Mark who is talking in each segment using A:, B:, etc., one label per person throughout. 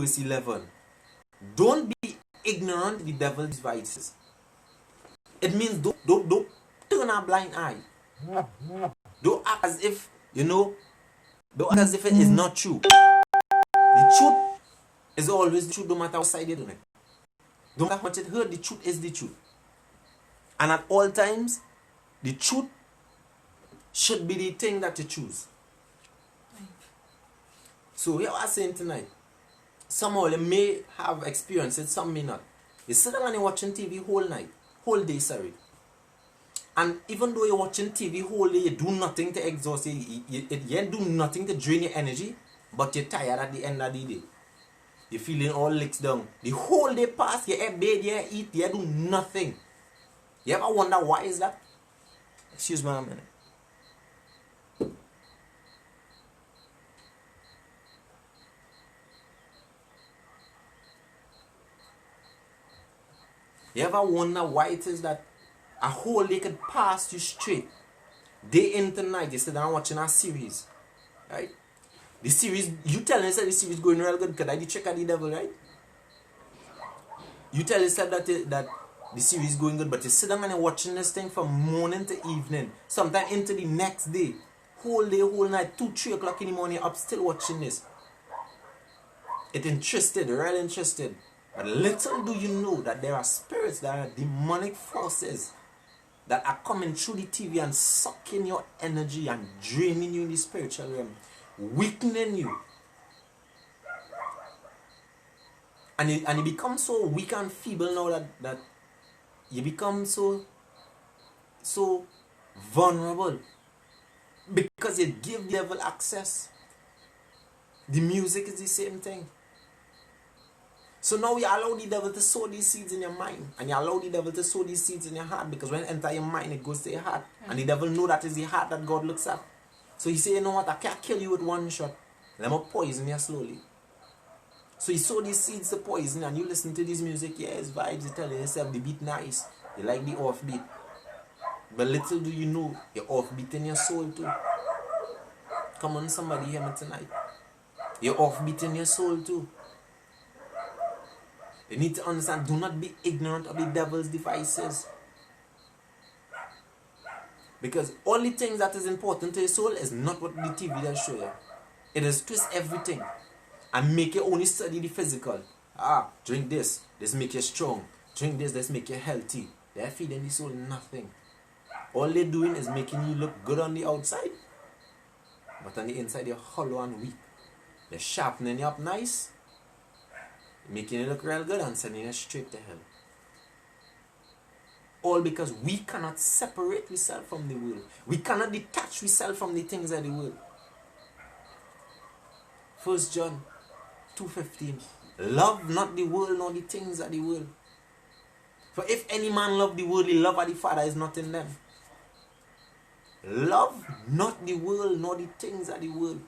A: verse 11. Don't be ignorant of the devil's devices. It means don't turn a blind eye. Don't act as if, don't act as if it is not true. The truth is always the truth, no matter what side you're doing it. No matter how much it hurt, the truth is the truth. And at all times, the truth should be the thing that you choose. So here I was saying tonight, somehow you may have experienced it, some may not. You sit down and you're watching TV whole day, sorry. And even though you're watching TV whole day, you do nothing to exhaust you, you do nothing to drain your energy, but you're tired at the end of the day. You're feeling all licks down. The whole day pass, you eat bed, you eat, you do nothing. You ever wonder why is that? Excuse me a minute. You ever wonder why it is that a whole day could pass you straight, day into night, you sit down watching a series, right? The series, you tell yourself the series going real good because I did check out the devil, right? You tell yourself that the series is going good, but you sit down and you're watching this thing from morning to evening, sometimes into the next day, whole day, whole night, 2, 3 o'clock in the morning, you're up still watching this. It's interested, real interested. But little do you know that there are spirits, that are demonic forces that are coming through the TV and sucking your energy and draining you in the spiritual realm, weakening you. And you become so weak and feeble now that you become so vulnerable because you give the devil access. The music is the same thing. So now you allow the devil to sow these seeds in your mind, and you allow the devil to sow these seeds in your heart, because when it enters your mind, it goes to your heart. And the devil know that is the heart that God looks at. So he say, you know what, I can't kill you with one shot. Let me poison you slowly. So you sow these seeds to poison, and you listen to this music, yeah, it's vibes, you tell yourself the beat nice, you like the offbeat. But little do you know, you're offbeating your soul too. Come on, somebody hear me tonight. You're offbeating your soul too. You need to understand, do not be ignorant of the devil's devices. Because all the things that is important to your soul is not what the TV does show you. It is twist everything and make you only study the physical. Drink this make you strong. Drink this make you healthy. They're feeding the soul nothing. All they're doing is making you look good on the outside, but on the inside you're hollow and weak. They're sharpening you up nice, making you look real good and sending you straight to hell. All because we cannot separate ourselves from the world. We cannot detach ourselves from the things of the world. 1 John 2:15. Love not the world nor the things of the world. For if any man love the world, the love of the Father is not in them. Love not the world nor the things of the world.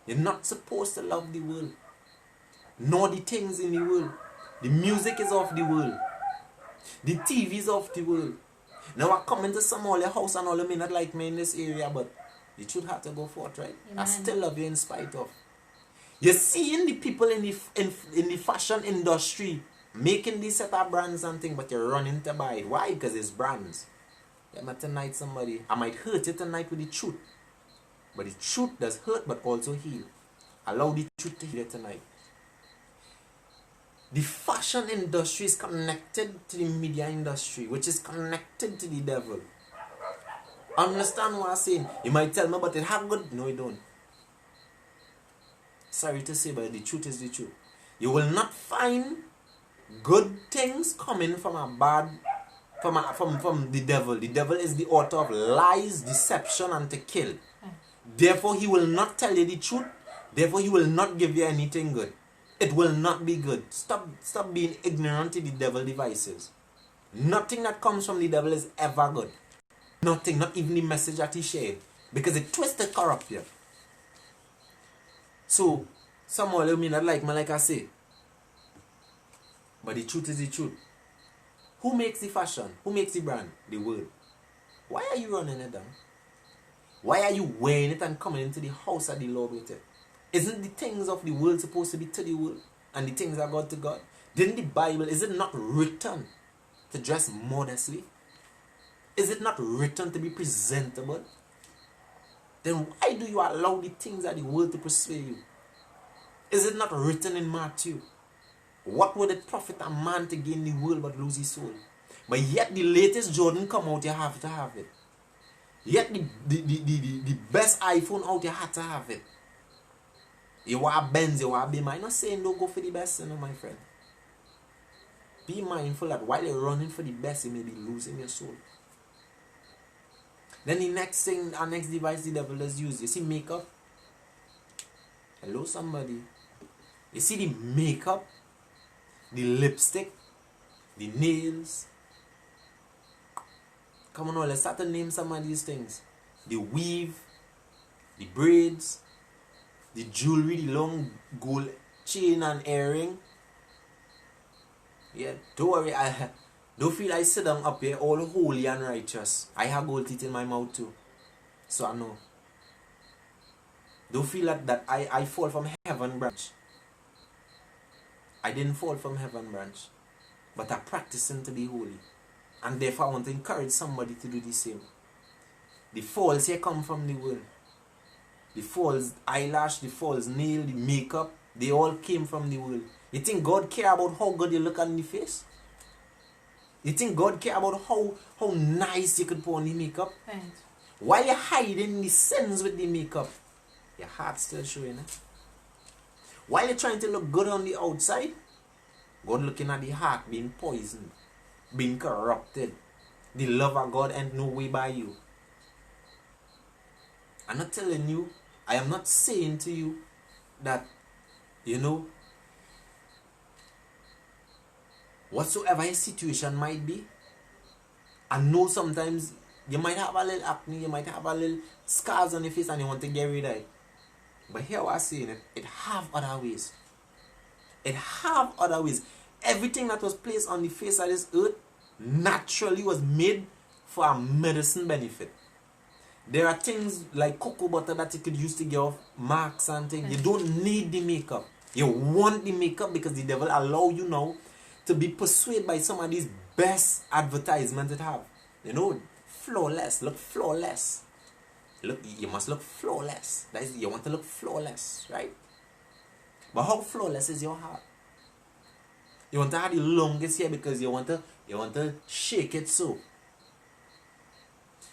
A: You're not supposed to love the world, nor the things in the world. The music is of the world. The TV is of the world. Now I come into some all your house and all you may not like me in this area, but the truth had to go forth, right? Amen. I still love you in spite of. You're seeing the people in the fashion industry making these set of brands and things, but you're running to buy it. Why? Because it's brands. Yeah, but tonight somebody, I might hurt you tonight with the truth. But the truth does hurt but also heal. Allow the truth to heal you tonight. The fashion industry is connected to the media industry, which is connected to the devil. Understand what I'm saying? You might tell me, but it have good. No, you don't. Sorry to say, but the truth is the truth. You will not find good things coming from the devil. The devil is the author of lies, deception, and to kill. Therefore, he will not tell you the truth. Therefore, he will not give you anything good. It will not be good. Stop being ignorant to the devil devices. Nothing that comes from the devil is ever good. Nothing, not even the message that he shared. Because it twists and corrupts you. So, some of you may not like me, like I say. But the truth is the truth. Who makes the fashion? Who makes the brand? The world. Why are you running it down? Why are you wearing it and coming into the house of the Lord with it? Isn't the things of the world supposed to be to the world? and the things that God to God? Didn't the Bible, is it not written to dress modestly? Is it not written to be presentable? Then why do you allow the things of the world to persuade you? Is it not written in Matthew? What would it profit a man to gain the world but lose his soul? But yet the latest Jordan come out, you have to have it. Yet the best iPhone out, you have to have it. You want Benz, you want Beamer. I'm not saying don't go for the best, my friend. Be mindful that while you're running for the best, you may be losing your soul. Then the next thing, our next device the devil has used, you see makeup. Hello somebody. You see the makeup, the lipstick, the nails. Come on, now, let's start to name some of these things. The weave, the braids, the jewelry, the long gold chain and earring. Yeah, don't worry, I don't feel I sit down up here all holy and righteous. I have gold teeth in my mouth too. So I know. Don't feel that I fall from heaven branch. I didn't fall from heaven branch. But I'm practicing to be holy. And therefore I want to encourage somebody to do the same. The falls here come from the world. The false eyelash, the false nail, the makeup, they all came from the world. You think God care about how good you look on the face? You think God care about how nice you could put on the makeup?
B: Right.
A: While you're hiding the sins with the makeup, your heart's still showing it. While you're trying to look good on the outside, God looking at the heart being poisoned, being corrupted. The love of God ain't no way by you. I'm not telling you, I am not saying to you that, whatsoever your situation might be, I know sometimes you might have a little acne, you might have a little scars on your face and you want to get rid of it. But here what I'm saying, it have other ways. It have other ways. Everything that was placed on the face of this earth naturally was made for a medicine benefit. There are things like cocoa butter that you could use to get off marks and things. You don't need the makeup. You want the makeup because the devil allow you now to be persuaded by some of these best advertisements it have. Flawless. Look flawless. You must look flawless. That is, you want to look flawless, right? But how flawless is your heart? You want to have the longest hair because you want to shake it so.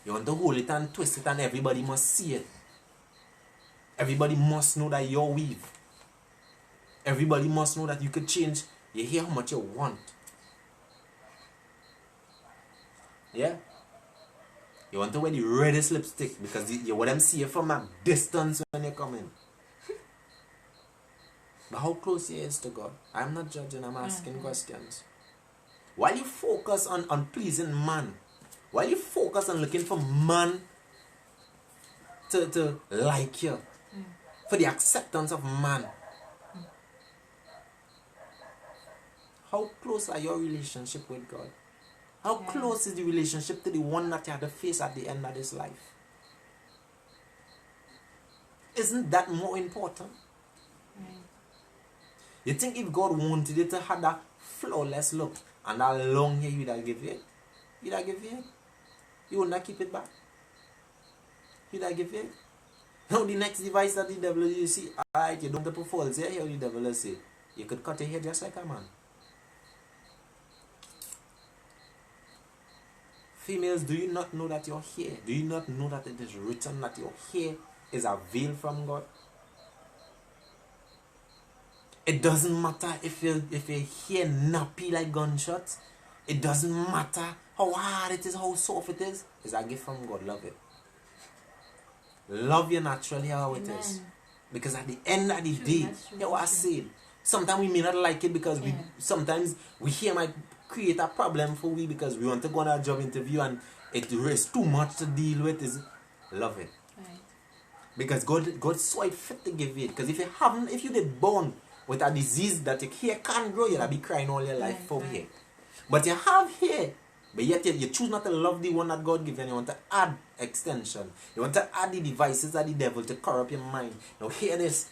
A: You want to hold it and twist it and everybody must see it. Everybody must know that you're weave. Everybody must know that you could change your hair how much you want. Yeah? You want to wear the reddest lipstick because you want them see you from a distance when you come in. But how close you is to God? I'm not judging, I'm asking questions. While you focus on pleasing man, while you focus on looking for man to like you, for the acceptance of man, how close are your relationship with God? How close is the relationship to the one that you have to face at the end of this life? Isn't that more important?
B: Right.
A: You think if God wanted you to have that flawless look and that long hair, you'd have give it? You'd have give it? You would not keep it back? You'd have give it? Now the next device that the devil is, you see, alright, you don't have to put false hair, here the devil will say, you could cut your hair just like a man. Females, do you not know that your hair, do you not know that it is written that your hair is a veil from God? It doesn't matter if your hair nappy like gunshots. It doesn't matter how hard it is, how soft it is. It's a gift from God. Love it. Love you naturally how it is. Because at the end of the day, you what I said. Sometimes we may not like it because sometimes we hear might create a problem for we because we want to go on a job interview and it is too much to deal with. Love it.
B: Right.
A: Because God saw it fit to give it. Because if you get born with a disease that your hair can't grow, you'll be crying all your life for hair. But you have hair, but yet you choose not to love the one that God gives and you want to add extension. You want to add the devices of the devil to corrupt your mind. Now hear this.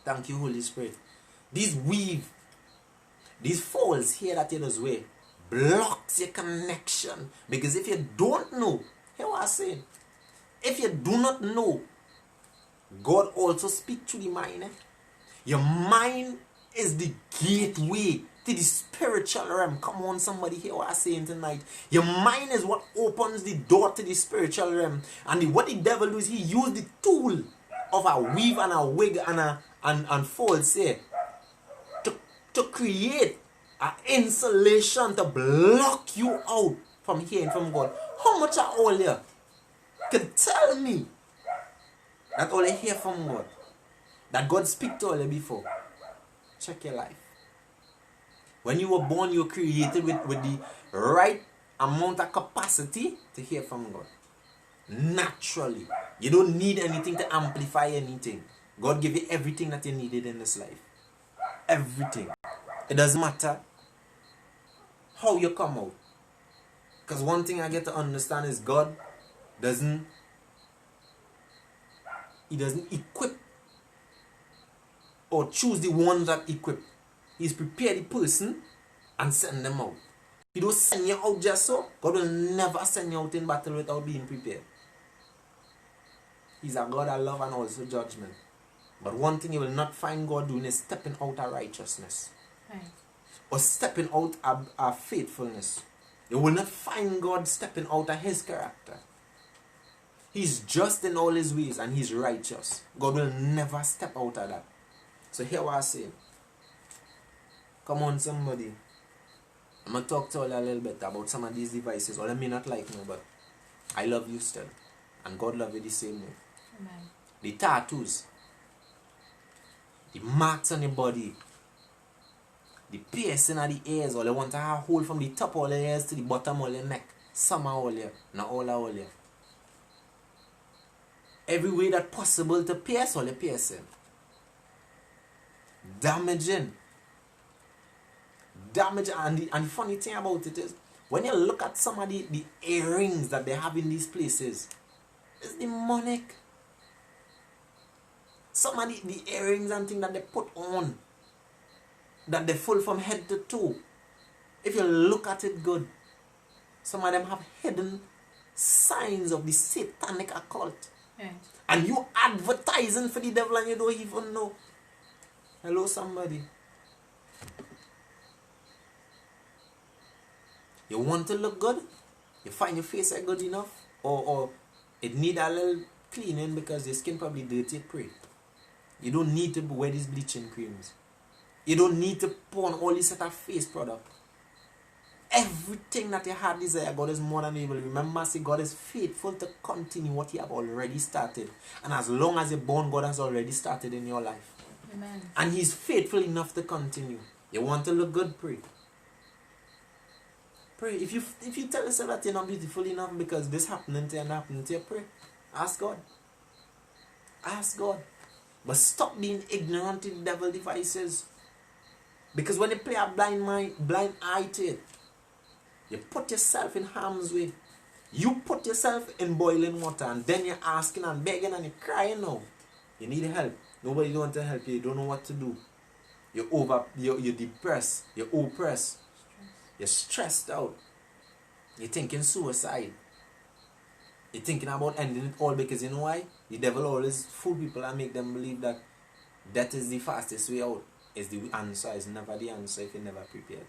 A: Thank you, Holy Spirit. These weave, these folds here that you just wear, blocks your connection. Because if you don't know, hear what I'm saying? If you do not know, God also speaks to the mind. Your mind is the gateway to the spiritual realm. Come on, somebody, hear what I'm saying tonight. Your mind is what opens the door to the spiritual realm. And what the devil does, he used the tool of a weave and a wig and folds here to create an insulation to block you out from hearing from God. How much are all you can tell me that all you hear from God? That God speak to all you before? Check your life. When you were born, you were created with the right amount of capacity to hear from God. Naturally. You don't need anything to amplify anything. God gave you everything that you needed in this life. Everything. It doesn't matter how you come out. Because one thing I get to understand is God doesn't equip or choose the ones that equip. He's prepared the person and send them out. He don't send you out just so. God will never send you out in battle without being prepared. He's a God of love and also judgment. But one thing you will not find God doing is stepping out of righteousness. Right. Or stepping out of faithfulness. You will not find God stepping out of his character. He's just in all his ways and he's righteous. God will never step out of that. So hear what I say. Come on, somebody. I'm going to talk to you a little bit about some of these devices. All I may not like me, but I love you still. And God love you the same way. Amen. The tattoos. The marks on the body. The piercing of the ears. All you want to have hold from the top of the ears to the bottom of your neck. Some are all here. Not all are all here. Every way that possible to pierce, all you piercing. Damaging. And the funny thing about it is, when you look at some of the earrings that they have in these places, it's demonic. Some of the earrings and things that they put on, that they full from head to toe, if you look at it good, some of them have hidden signs of the satanic occult. Yes. And you advertising for the devil and you don't even know. Hello, somebody. You want to look good? You find your face ain't good enough? Or it need a little cleaning because your skin probably dirty, pray. You don't need to wear these bleaching creams. You don't need to put on all this set of face product. Everything that you had desire, God is more than able. Remember, see, God is faithful to continue what He have already started. And as long as you're born, God has already started in your life. Amen. And He's faithful enough to continue. You want to look good, pray. Pray. If you tell yourself that you're not beautiful enough because this happening to you and happening to you, pray. Ask God. Ask God. But stop being ignorant to the devil devices. Because when you play a blind eye to it, you put yourself in harm's way. You put yourself in boiling water and then you're asking and begging and you're crying now. You need help. Nobody wants to help you. You don't know what to do. You're depressed. You're oppressed. You're stressed out. You're thinking suicide. You're thinking about ending it all because you know why? The devil always fool people and make them believe that that is the fastest way out. Is the answer. Is never the answer if you're never prepared.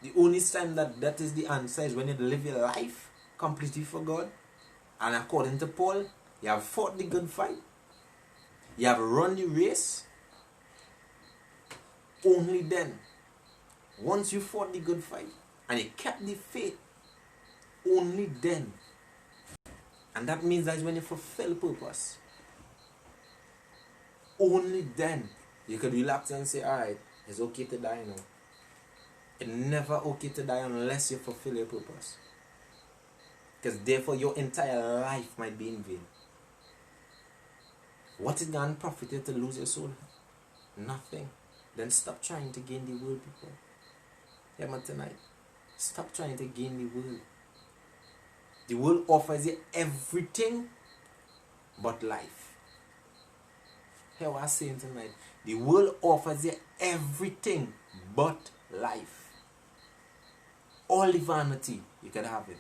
A: The only time that is the answer is when you live your life completely for God. And according to Paul, you have fought the good fight. You have run the race. Only then, once you fought the good fight and you kept the faith, only then. And that means that's when you fulfill purpose. Only then you can relax and say, alright, it's okay to die now. It's never okay to die unless you fulfill your purpose. Because therefore your entire life might be in vain. What is going to profit you to lose your soul? Nothing. Then stop trying to gain the world, people. Hear me tonight. Stop trying to gain the world. The world offers you everything but life. Hear what I'm saying tonight? The world offers you everything but life. All the vanity, you can have it.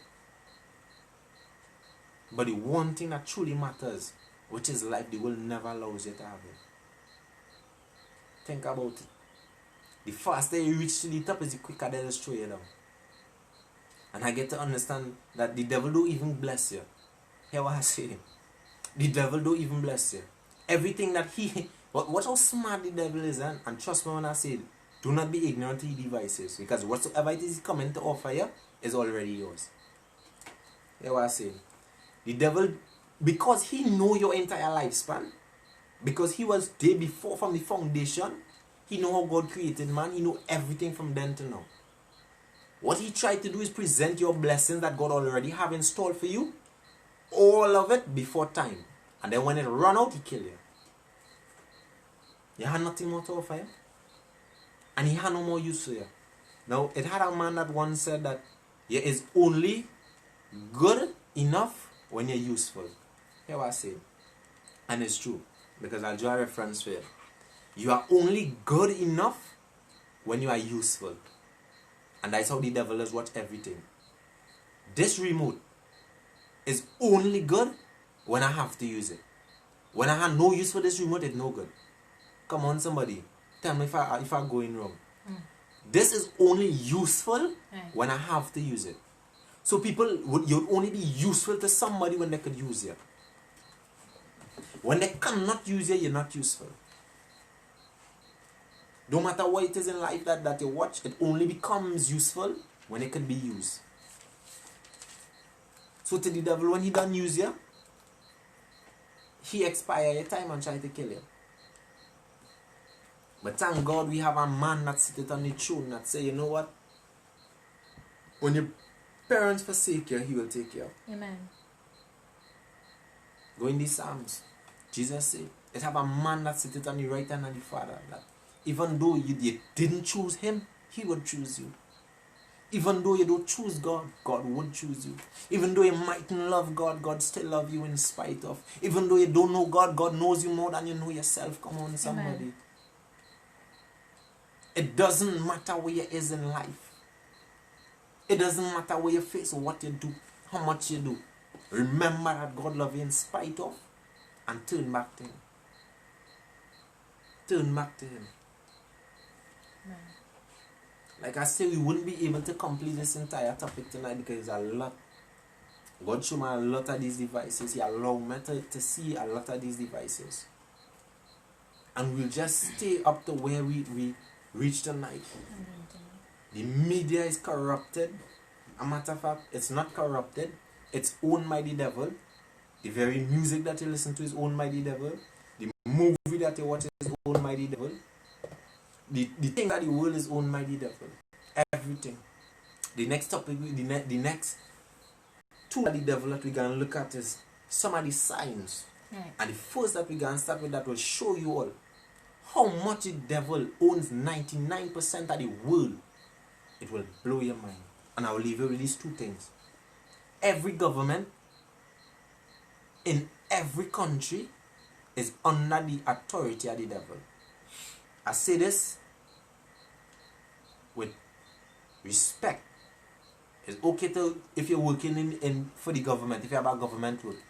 A: But the one thing that truly matters, which is life, the world never allows you to have it. Think about it. The faster you reach to the top is the quicker they'll destroy you down. And I get to understand that the devil don't even bless you. Hear what I say? The devil don't even bless you. Everything that he... Watch how smart the devil is, and trust me when I say it, do not be ignorant to the devices, because whatsoever it is coming to offer you is already yours. Hear what I say? The devil, because he know your entire lifespan, because he was there before from the foundation, he know how God created man, he know everything from then to now. What he tried to do is present your blessings that God already have installed for you, all of it before time. And then when it run out, he kill you. You had nothing more to offer you. And he had no more use for you. Now, it had a man that once said that you is only good enough when you're useful. Hear what I say? And it's true. Because I'll draw a reference for you. You are only good enough when you are useful. And that's how the devil does watch everything. This remote is only good when I have to use it. When I have no use for this remote, it's no good. Come on, somebody. Tell me if I'm going wrong. This is only useful when I have to use it. So you'd only be useful to somebody when they could use you. When they cannot use you, you're not useful. No matter what it is in life that you watch, it only becomes useful when it can be used. So to the devil, when he done use you, he expire your time and try to kill you. But thank God we have a man that sits on the throne that say, you know what? When your parents forsake you, he will take you.
B: Amen.
A: Go in the Psalms. Jesus said, it have a man that sits on the right hand of the Father, that even though you didn't choose him, he would choose you. Even though you don't choose God, God would choose you. Even though you mightn't love God, God still love you in spite of. Even though you don't know God, God knows you more than you know yourself. Come on, somebody.
B: Amen.
A: It doesn't matter where you is in life. It doesn't matter where you face or what you do, how much you do. Remember that God loves you in spite of, and turn back to him. Turn back to him.
B: Amen.
A: Like I said, we wouldn't be able to complete this entire topic tonight because there's a lot. God showed me a lot of these devices. He allowed me to see a lot of these devices. And we'll just stay up to where we reach tonight. The media is corrupted. A matter of fact, it's not corrupted. It's owned by the devil. The very music that you listen to is owned by the devil. The movie that you watch is owned by the devil. The thing that the world is owned by the devil. Everything. The next topic, the next tool of the devil that we're going to look at is some of the signs.
B: Right.
A: And the first that we're going to start with that will show you all how much the devil owns 99% of the world. It will blow your mind. And I will leave you with these two things. Every government in every country is under the authority of the devil. I say this with respect. It's okay to, if you're working in for the government, if you have a government work.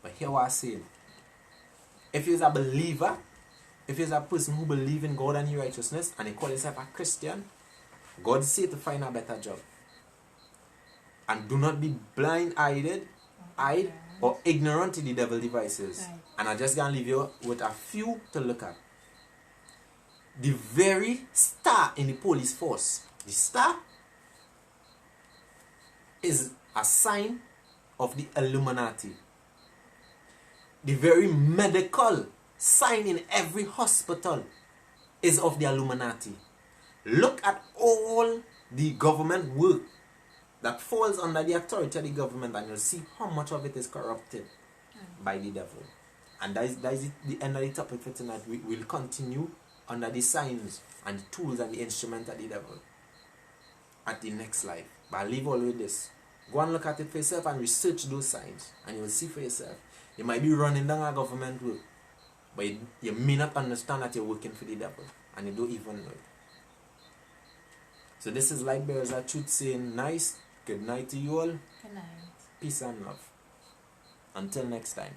A: But hear what I say. If you're a believer, if you're a person who believes in God and His righteousness, and you call yourself a Christian, God says to find a better job. And do not be blind-eyed or ignorant to the devil devices.
B: Right.
A: And I'm just going to leave you with a few to look at. The very star in the police force, the star is a sign of the Illuminati. The very medical sign in every hospital is of the Illuminati. Look at all the government work that falls under the authority of the government, and you'll see how much of it is corrupted by the devil. And that is the end of the topic for tonight. We will continue under the signs and the tools and the instruments of the devil at the next life. But I'll leave all with this. Go and look at it for yourself and research those signs, and you will see for yourself. You might be running down a government work, But you may not understand that you're working for the devil. And you don't even know it. So this is Light Bearers of Truth saying nice. Good night to you all.
B: Good night.
A: Peace and love. Until next time.